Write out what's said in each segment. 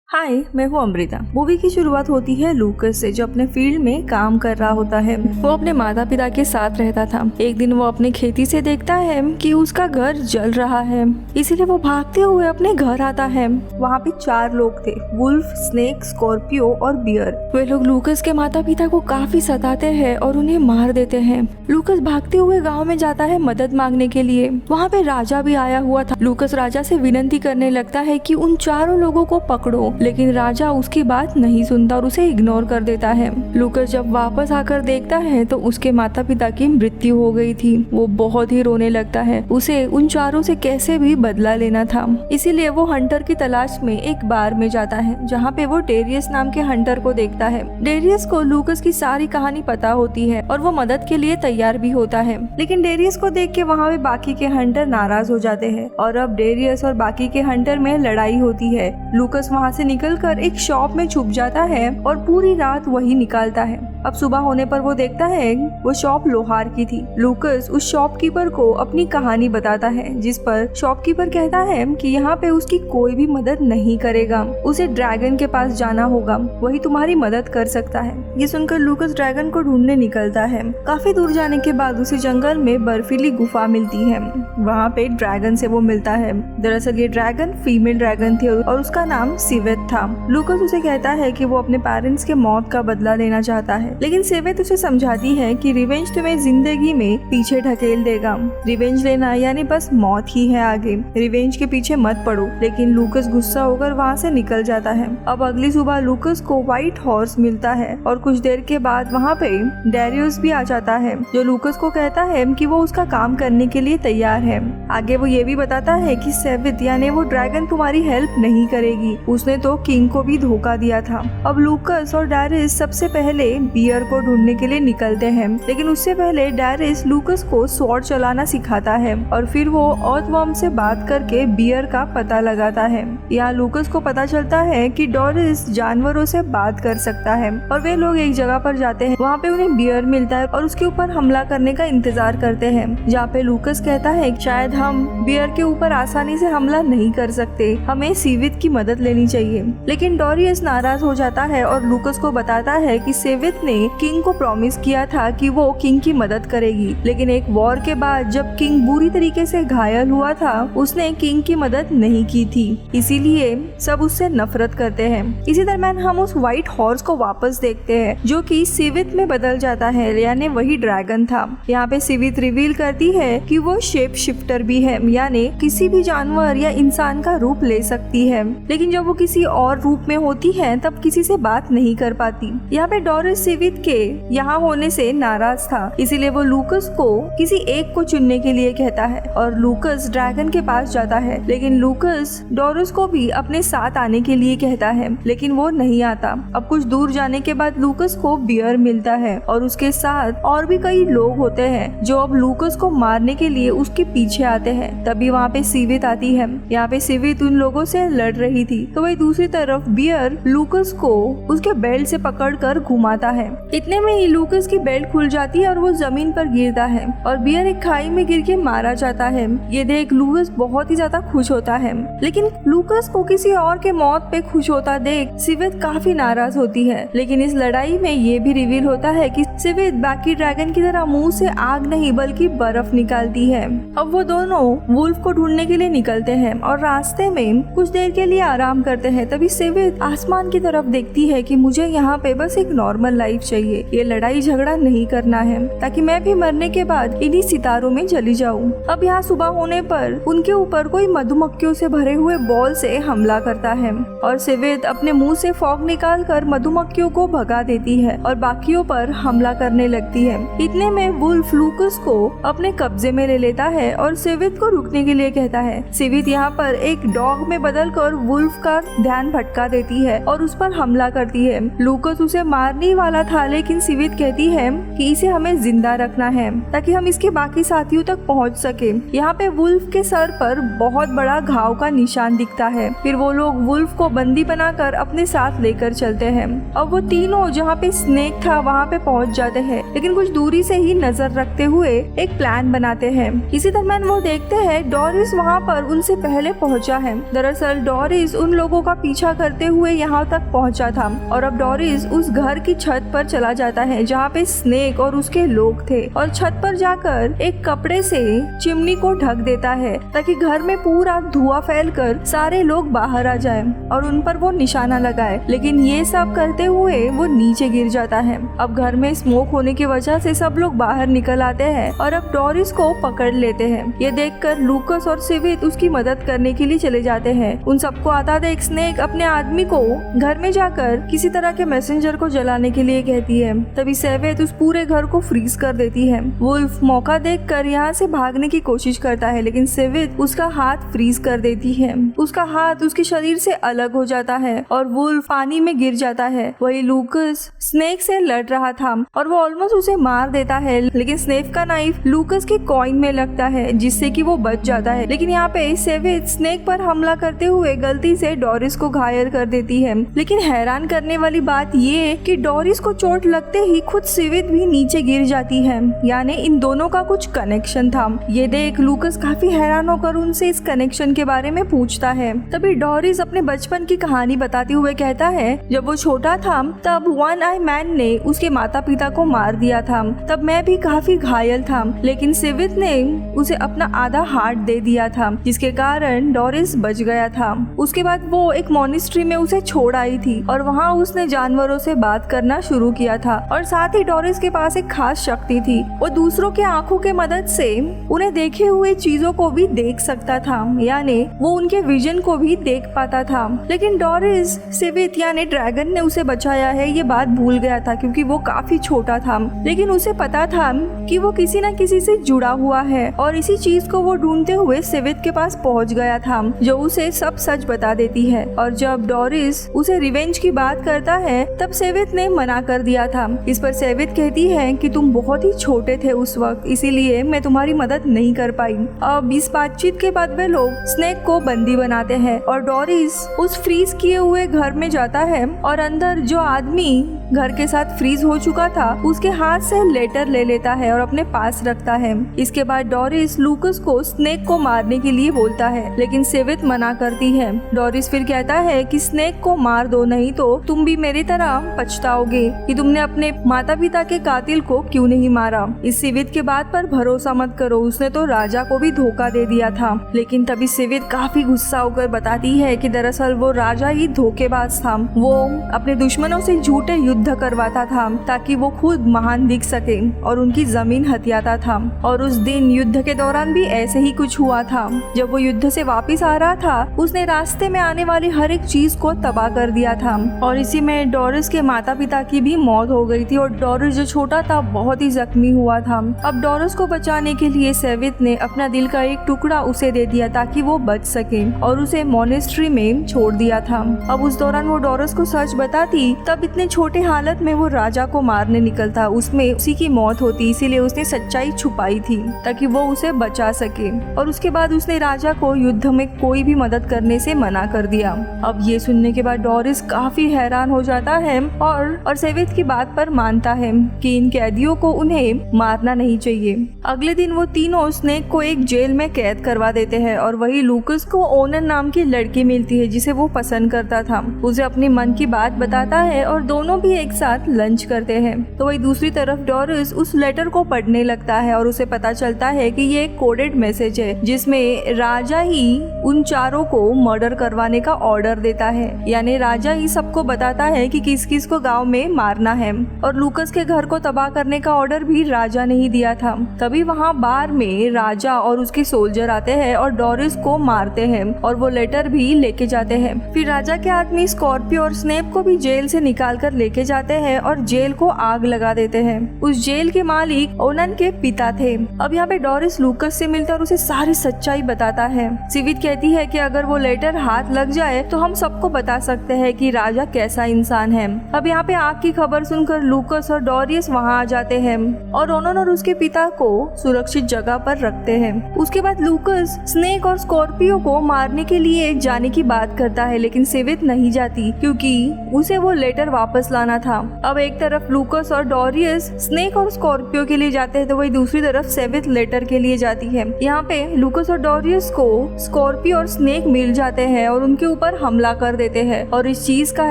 हाय, मैं हूँ अमृता। मूवी की शुरुआत होती है लूकस से, जो अपने फील्ड में काम कर रहा होता है। वो अपने माता पिता के साथ रहता था। एक दिन वो अपने खेती से देखता है कि उसका घर जल रहा है, इसीलिए वो भागते हुए अपने घर आता है। वहाँ पे 4 लोग थे, वुल्फ, स्नेक, स्कॉर्पियो और बियर। वे लोग लूकस के माता पिता को काफी सताते हैं और उन्हें मार देते हैं। लूकस भागते हुए गाँव में जाता है मदद मांगने के लिए। वहाँ पे राजा भी आया हुआ था। लूकस राजा से विनती करने लगता है कि उन 4 लोगों को पकड़ो, लेकिन राजा उसकी बात नहीं सुनता और उसे इग्नोर कर देता है। लूकस जब वापस आकर देखता है तो उसके माता पिता की मृत्यु हो गई थी। वो बहुत ही रोने लगता है। उसे उन 4 से कैसे भी बदला लेना था, इसीलिए वो हंटर की तलाश में एक बार में जाता है, जहाँ पे वो डेरियस नाम के हंटर को देखता है। डेरियस को लूकस की सारी कहानी पता होती है और वो मदद के लिए तैयार भी होता है, लेकिन डेरियस को देख के वहाँ पे बाकी के हंटर नाराज हो जाते हैं और अब डेरियस और बाकी के हंटर में लड़ाई होती है। लूकस वहाँ से निकलकर एक शॉप में छुप जाता है और पूरी रात वही निकालता है। अब सुबह होने पर वो देखता है वो शॉप लोहार की थी। लूकस उस शॉपकीपर को अपनी कहानी बताता है, जिस पर शॉपकीपर कहता है कि यहाँ पे उसकी कोई भी मदद नहीं करेगा, उसे ड्रैगन के पास जाना होगा, वही तुम्हारी मदद कर सकता है। ये सुनकर लूकस ड्रैगन को ढूंढने निकलता है। काफी दूर जाने के बाद उसे जंगल में बर्फीली गुफा मिलती है। वहाँ पे ड्रैगन से वो मिलता है। दरअसल ये ड्रैगन फीमेल ड्रैगन थी और उसका नाम सिवेट था। लूकस उसे कहता है कि वो अपने पेरेंट्स के मौत का बदला लेना चाहता है, लेकिन सिवेट उसे समझाती है कि रिवेंज तुम्हें जिंदगी में पीछे ढकेल देगा। रिवेंज लेना यानी बस मौत ही है आगे, रिवेंज के पीछे मत पड़ो। लेकिन लूकस गुस्सा होकर वहाँ से निकल जाता है। अब अगली सुबह लूकस को व्हाइट हॉर्स मिलता है और कुछ देर के बाद वहाँ पे डेरियस भी आ जाता है, जो लूकस को कहता है कि वो उसका काम करने के लिए तैयार है। आगे वो ये भी बताता है कि सेवित यानी वो ड्रैगन तुम्हारी हेल्प नहीं करेगी, उसने तो किंग को भी धोखा दिया था। अब लूकस और डेरियस सबसे पहले बियर को ढूंढने के लिए निकलते हैं, लेकिन उससे पहले डेरियस लूकस को स्वॉर्ड चलाना सिखाता है और फिर वो अर्थवर्म से बात करके बियर का पता लगाता है। यहाँ लूकस को पता चलता है कि डोरिस जानवरों से बात कर सकता है और वे लोग एक जगह पर जाते हैं। वहाँ पे उन्हें बियर मिलता है और उसके ऊपर हमला करने का इंतजार करते हैं, जहाँ पे लूकस कहता है शायद हम बियर के ऊपर आसानी से हमला नहीं कर सकते, हमें सीवित की मदद लेनी चाहिए। लेकिन डोरियस नाराज हो जाता है और लूकस को बताता है कि सेवित ने किंग को प्रॉमिस किया था कि वो किंग की मदद करेगी, लेकिन एक वॉर के बाद जब किंग बुरी तरीके से घायल हुआ था उसने किंग की मदद नहीं की थी, इसीलिए सब उससे नफरत करते हैं। इसी दरम्यान हम उस व्हाइट हॉर्स को वापस देखते हैं, जो कि सिवित में बदल जाता है, यानी वही ड्रैगन था। यहाँ पे सिवित रिवील करती है कि वो शेप शिफ्टर भी है, यानी किसी भी जानवर या इंसान का रूप ले सकती है, लेकिन जब वो किसी और रूप में होती है तब किसी से बात नहीं कर पाती। यहाँ पे डोरिस सिवित के यहाँ होने से नाराज था, इसीलिए वो लूकस को किसी एक को चुनने के लिए कहता है और लूकस ड्रैगन के पास जाता है। लेकिन लूकस डोरिस को भी अपने साथ आने के लिए कहता है, लेकिन वो नहीं आता। अब कुछ दूर जाने के बाद लूकस को बियर मिलता है और उसके साथ और भी कई लोग होते हैं जो अब लूकस को मारने के लिए उसके पीछे आते हैं। तभी वहाँ पे सिवित आती है। यहाँ पे सिवित उन लोगों से लड़ रही थी, तो वही दूसरी तरफ बियर लूकस को उसके बेल्ट से पकड़कर घुमाता है। इतने में ही लूकस की बेल्ट खुल जाती है और वो जमीन पर गिरता है और बियर एक खाई में गिर के मारा जाता है। ये देख लूकस बहुत ही ज्यादा खुश होता है, लेकिन लूकस को किसी और के मौत पे खुश होता देख सिवित काफी नाराज होती है। लेकिन इस लड़ाई में ये भी रिवील होता है कि सिवित बाकी ड्रैगन की तरह मुंह से आग नहीं बल्कि बर्फ निकालती है। अब वो दोनों वुल्फ को ढूंढने के लिए निकलते हैं और रास्ते में कुछ देर के लिए आराम करते हैं। तभी सिवित आसमान की तरफ देखती है कि मुझे यहाँ पे बस एक नॉर्मल लाइफ चाहिए, ये लड़ाई झगड़ा नहीं करना है, ताकि मैं भी मरने के बाद इन्हीं सितारों में चली जाऊं। अब यहाँ सुबह होने पर उनके ऊपर कोई मधुमक्खियों से भरे हुए बॉल से हमला करता है और सिवित अपने मुंह से फॉग निकालकर मधुमक्खियों को भगा देती है और बाकियों पर हमला करने लगती है। इतने में वुल्फ लूकस को अपने कब्जे में ले लेता है और सिवित को रुकने के लिए कहता है। सिवित यहाँ पर एक डॉग में बदलकर वुल्फ का ध्यान भटका देती है और उस पर हमला करती है। लूकस उसे मारने वाला था, लेकिन सिवित कहती है कि इसे हमें जिंदा रखना है ताकि हम इसके बाकी साथियों तक पहुंच सके। यहाँ पे वुल्फ के सर पर बहुत बड़ा घाव का निशान दिखता है। फिर वो लोग वुल्फ को बंदी बनाकर अपने साथ लेकर चलते हैं। अब वो तीनों जहाँ पे स्नेक था वहाँ पे पहुँच जाते हैं, लेकिन कुछ दूरी से ही नजर रखते हुए एक प्लान बनाते हैं। इसी दरम्यान वो देखते हैं डोरिस वहाँ पर उनसे पहले पहुँचा है। दरअसल डोरिस उन लोगों का पीछा करते हुए यहाँ तक पहुँचा था और अब डोरिस उस घर की छत पर चला जाता है जहाँ पे स्नेक और उसके लोग थे, और छत पर जाकर एक कपड़े से चिमनी को ढक देता है ताकि घर में पूरा धुआं फैलकर सारे लोग बाहर आ जाएं और उन पर वो निशाना लगाए। लेकिन ये सब करते हुए वो नीचे गिर जाता है। अब घर में स्मोक होने की वजह से सब लोग बाहर निकल आते हैं और अब डोरिस को पकड़ लेते हैं। ये देखकर लूकस और सिवित उसकी मदद करने के लिए चले जाते हैं। उन सबको आता देख स्नेक अपने आदमी को घर में जाकर किसी तरह के मैसेंजर को जलाने के लिए कहती है। तभी सेवेत उस पूरे घर को फ्रीज कर देती है। वुल्फ मौका देखकर यहाँ से भागने की कोशिश करता है, लेकिन सेवेत उसका हाथ फ्रीज कर देती है। उसका हाथ उसके शरीर से अलग हो जाता है और वुल्फ पानी में गिर जाता है। वही लूकस स्नेक से लड़ रहा था और वो ऑलमोस्ट उसे मार देता है, लेकिन स्नेक का नाइफ लूकस के कॉइन में लगता है जिससे कि वो बच जाता है। लेकिन यहाँ पे सेवेत स्नेक पर हमला करते हुए गलती से डोरिस को घायल कर देती है। लेकिन हैरान करने वाली बात ये कि डोरिस को चोट लगते ही खुद सिवित भी नीचे गिर जाती है, यानी इन दोनों का कुछ कनेक्शन था। ये देख लूकस काफी हैरान होकर उनसे इस कनेक्शन के बारे में पूछता है। तभी डोरिस अपने बचपन की कहानी बताते हुए कहता है जब वो छोटा था तब वन आई मैन ने उसके माता पिता को मार दिया था। तब मैं भी काफी घायल था, लेकिन सिवित ने उसे अपना आधा हार्ट दे दिया था जिसके कारण डोरिस बच गया था। उसके बाद वो एक मॉनेस्ट्री में उसे छोड़ आई थी और वहाँ उसने जानवरों से बात करना शुरू किया था और साथ ही डोरिस के पास एक खास शक्ति थी। वो दूसरों के आंखों के मदद से उन्हें देखे हुए चीजों को भी देख सकता था, यानी वो उनके विजन को भी देख पाता था। लेकिन डोरिस सिवित यानी ड्रैगन ने उसे बचाया है ये बात भूल गया था क्योंकि वो काफी छोटा था, लेकिन उसे पता था कि वो किसी न किसी से जुड़ा हुआ है और इसी चीज को वो ढूंढते हुए सिवित के पास पहुंच गया था जो उसे सब सच बता देती है। और जब डोरिस उसे रिवेंज की बात करता है तब सिवित ने मना कर दिया था। इस पर सिवित कहती है कि तुम बहुत ही छोटे थे उस वक्त, इसीलिए मैं तुम्हारी मदद नहीं कर पाई। अब इस बातचीत के बाद वे लोग स्नेक को बंदी बनाते हैं और डोरिस उस फ्रीज किए हुए घर में जाता है और अंदर जो आदमी घर के साथ फ्रीज हो चुका था उसके हाथ से लेटर ले लेता है और अपने पास रखता है। इसके बाद डोरिस लूकस को स्नेक को मारने के लिए बोलता है, लेकिन सिवित मना करती है। डोरिस फिर कहता है कि स्नेक को मार दो, नहीं तो तुम भी मेरी तरह पछताओगे कि तुमने अपने माता पिता के कातिल को क्यों नहीं मारा। इस सिवित के बात पर भरोसा मत करो, उसने तो राजा को भी धोखा दे दिया था। लेकिन तभी सिवित काफी गुस्सा होकर बताती है कि दरअसल वो राजा ही धोखेबाज था। वो अपने दुश्मनों से झूठे युद्ध करवाता था ताकि वो खुद महान दिख सके और उनकी जमीन हथियाता था। और उस दिन युद्ध के दौरान भी ऐसे ही कुछ हुआ था। जब वो युद्ध से वापस आ रहा था उसने रास्ते में आने वाली हर एक चीज को तबाह कर दिया था और इसी में डोरिस के माता पिता की भी मौत हो गई थी और डोरिस जो छोटा था बहुत ही जख्मी हुआ था। अब डोरिस को बचाने के लिए सेवित ने अपना दिल का एक टुकड़ा उसे दे दिया ताकि वो बच सके और उसे मॉनेस्ट्री में छोड़ दिया था। अब उस दौरान वो डोरिस को सच बताती तब इतने छोटे हालत में वो राजा को मारने निकलता, उसमें उसी की मौत होती, इसीलिए उसने सच्चाई छुपाई थी ताकि वो उसे बचा सके। और उसके बाद उसने राजा को युद्ध में कोई भी मदद करने से मना कर दिया। अब ये सुनने के बाद डोरिस काफी हैरान हो जाता है और सेवित की बात पर मानता है कि इन कैदियों को उन्हें मारना नहीं चाहिए। अगले दिन वो तीनों स्नेक को एक जेल में कैद करवा देते हैं और वही लूकस को ओनर नाम की लड़की मिलती है जिसे वो पसंद करता था। उसे अपने मन की बात बताता है और दोनों भी एक साथ लंच करते हैं। तो वही दूसरी तरफ डोरिस उस लेटर को पढ़ने लगता है और उसे पता चलता है कि ये एक कोडेड मैसेज है जिसमें राजा ही उन चारों को मर्डर करवाने का ऑर्डर देता है, यानी राजा ही सबको बताता है कि किस किस को गांव में मारना है। और लूकस के घर को तबाह करने का ऑर्डर भी राजा ने ही दिया था। तभी वहाँ बार में राजा और उसके सोल्जर आते हैं और डोरिस को मारते हैं और वो लेटर भी लेके जाते हैं। फिर राजा के आदमी स्कॉर्पियो और स्नेप को भी जेल से निकाल कर लेके जाते हैं और जेल को आग लगा देते हैं। उस जेल के मालिक ओनन के पिता थे। अब यहाँ पे डोरिस लूकस से मिलता और उसे सारी सच्चाई बताता है। सिवित कहती है कि अगर वो लेटर हाथ लग जाए तो हम सबको बता सकते हैं कि राजा कैसा इंसान है। अब यहाँ पे आग की खबर सुनकर लूकस और डोरियस वहाँ आ जाते हैं और ओनन और उसके पिता को सुरक्षित जगह पर रखते हैं। उसके बाद लूकस स्नेक और स्कॉर्पियो को मारने के लिए जाने की बात करता है, लेकिन सेवित नहीं जाती क्योंकि उसे वो लेटर वापस लाना था। अब एक तरफ लूकस और डोरियस स्नेक और स्कॉर्पियो के लिए जाते हैं तो वही दूसरी तरफ सेवित लेटर के लिए जाती है। यहाँ पे लूकस और डोरियस को स्कॉर्पियो और स्नेक मिल जाते हैं और उनके ऊपर हमला कर देते हैं और इस चीज का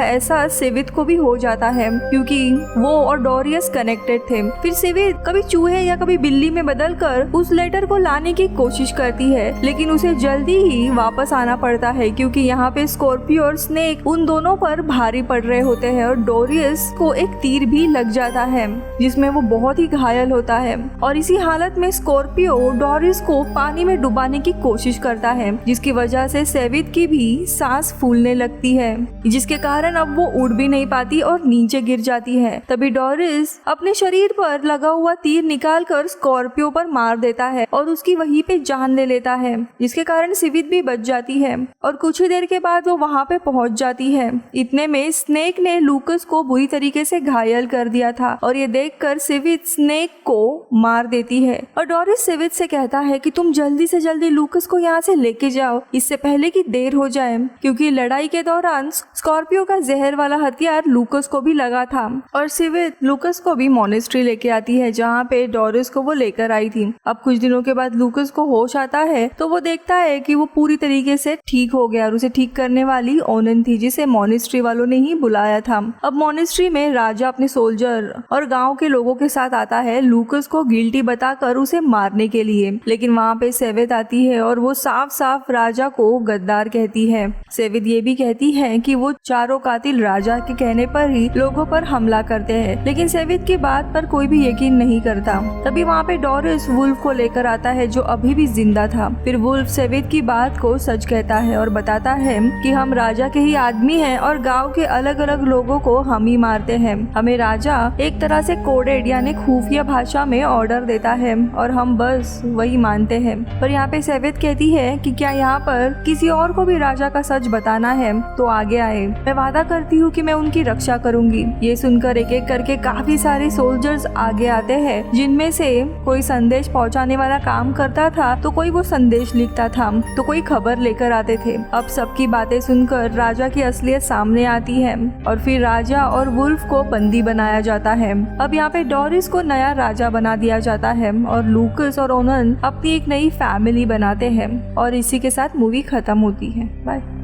एहसास सेवित को भी हो जाता है क्योंकि वो और डोरियस कनेक्टेड थे। फिर सेवित कभी चूहे या कभी बिल्ली में बदलकर उस लेटर को लाने की कोशिश करती है, लेकिन उसे जल्दी ही वापस आना पड़ता है क्योंकि यहाँ पे स्कॉर्पियो और स्नेक उन दोनों पर भारी पड़ रहे होते हैं और डोरियस को एक तीर भी लग जाता है जिसमें वो बहुत ही घायल होता है। और इसी हालत में स्कॉर्पियो डोरियस को पानी में डुबाने की कोशिश करता है, जिसकी वजह से सेवित की भी सांस फूलने लगती है, जिसके कारण अब वो उड़ भी नहीं पाती और नीचे गिर जाती है। तभी डोरियस अपने शरीर पर लगा हुआ तीर निकालकर स्कॉर्पियो पर मार देता है और उसकी वहीं पे जान ले लेता है, जिसके कारण सेवित भी बच जाती है और कुछ ही देर के बाद वो वहाँ पे पहुँच जाती है। इतने में स्नेक ने लूकस को बुरी तरीके से घायल कर दिया था और ये देखकर सेवित स्नेक को मार देती है और डोरियस सेवित से कहता है कि तुम जल्दी से जल्दी लूकस को यहाँ से लेके जाओ इससे पहले कि देर हो जाए, क्योंकि लड़ाई के दौरान स्कॉर्पियो का जहर वाला हथियार लूकस को भी लगा था। और सेवित लूकस को भी मॉनेस्ट्री लेके आती है जहाँ पे डोरियस को वो लेकर आई थी। अब कुछ दिनों के बाद लूकस को होश आता है तो वो देखता है कि वो पूरी तरीके से ठीक हो गया और उसे ठीक करने वाली ओनन थी जिसे मॉनेस्ट्री वालों ने ही बुलाया था। अब मॉनेस्ट्री में राजा अपने सोल्जर और गांव के लोगों के साथ आता है लूकस को गिल्टी बताकर उसे मारने के लिए, लेकिन वहाँ पे सेवित आती है और वो साफ साफ राजा को गद्दार कहती है। सेवित ये भी कहती है कि वो चारों कातिल राजा के कहने पर ही लोगों पर हमला करते हैं, लेकिन सेवित की बात पर कोई भी यकीन नहीं करता। तभी वहाँ पे डोरियस वुल्फ को लेकर आता है जो अभी भी जिंदा था। फिर वुल्फ सेवित की बात को सच कहता है और बताता है कि हम राजा के ही आदमी हैं और गांव के अलग अलग लोगों को हम ही मारते हैं। हमें राजा एक तरह से कोडेड यानी खुफिया भाषा में ऑर्डर देता है और हम बस वही मानते हैं। पर यहाँ पे सेवित कहती है कि क्या यहाँ पर किसी और को भी राजा का सच बताना है तो आगे आए, मैं वादा करती हूँ कि मैं उनकी रक्षा करूंगी। ये सुनकर एक एक करके काफी सारे सोल्जर्स आगे आते हैं, जिनमें से कोई संदेश पहुँचाने वाला काम करता था तो कोई वो संदेश लिखता था तो कोई खबर लेकर आते थे। अब सबकी बातें सुनकर राजा की असलियत सामने आती है और फिर राजा और वुल्फ को बंदी बनाया जाता है। अब यहाँ पे डोरिस को नया राजा बना दिया जाता है और लूकस और ओनन अपनी एक नई फैमिली बनाते हैं और इसी के साथ मूवी खत्म होती है। बाय।